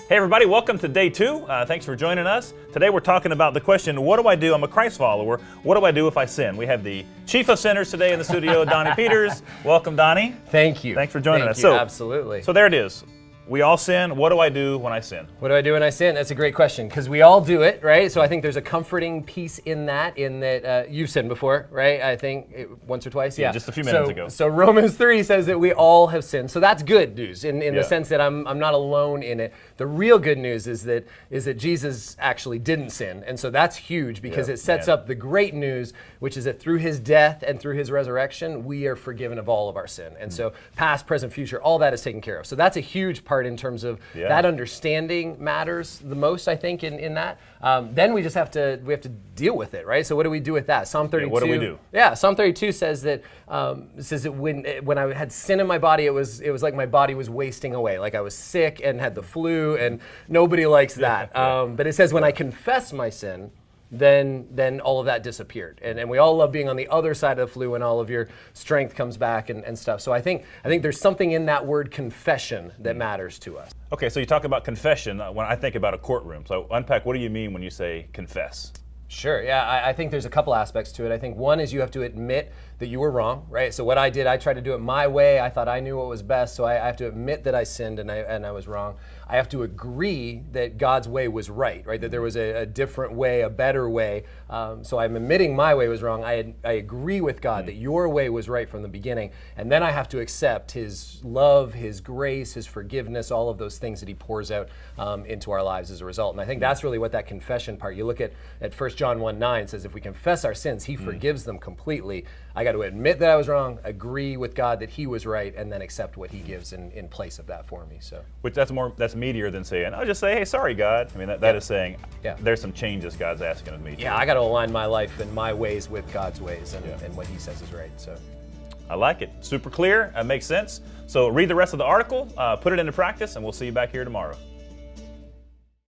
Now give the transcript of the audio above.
Hey everybody, welcome to day 2. Thanks for joining us. Today we're talking about the question, what do I do? I'm a Christ follower. What do I do if I sin? We have the chief of sinners today in the studio, Donnie Peters. Welcome, Donnie. Thank you. Thanks for joining us. Absolutely. So there it is. We all sin. What do I do when I sin? What do I do when I sin? That's a great question, because we all do it, right? So I think there's a comforting piece in that you've sinned before, right? I think once or twice. Yeah, just a few minutes ago. So Romans 3 says that we all have sinned. So that's good news in the sense that I'm not alone in it. The real good news is that Jesus actually didn't sin, and so that's huge because it sets up the great news, which is that through his death and through his resurrection, we are forgiven of all of our sin. And so past, present, future, all that is taken care of. So that's a huge part in terms of that understanding matters the most, I think, in that. Then we just have to deal with it, right? So what do we do with that? Psalm 32. What do we do? Yeah, Psalm 32 says that when I had sin in my body, it was like my body was wasting away, like I was sick and had the flu, and nobody likes that. But it says when I confess my sin, then all of that disappeared. And we all love being on the other side of the flu when all of your strength comes back and stuff. So I think there's something in that word confession that matters to us. Okay, so you talk about confession. When I think about a courtroom, so unpack, what do you mean when you say confess? Sure, yeah, I think there's a couple aspects to it. I think one is you have to admit that you were wrong, right? So what I did, I tried to do it my way. I thought I knew what was best, so I have to admit that I sinned and I was wrong. I have to agree that God's way was right? That there was a different way, a better way. So I'm admitting my way was wrong. I agree with God that your way was right from the beginning. And then I have to accept his love, his grace, his forgiveness, all of those things that he pours out into our lives as a result. And I think that's really what that confession part, you look at 1 John 1:9 says, if we confess our sins, he forgives them completely. I got to admit that I was wrong, agree with God that he was right, and then accept what he gives in place of that for me. So, which that's meatier than saying, I'll just say, hey, sorry, God. I mean, that is saying, there's some changes God's asking of me. Yeah, I got to align my life and my ways with God's ways and what he says is right. So, I like it. Super clear. Makes sense. So read the rest of the article, put it into practice, and we'll see you back here tomorrow.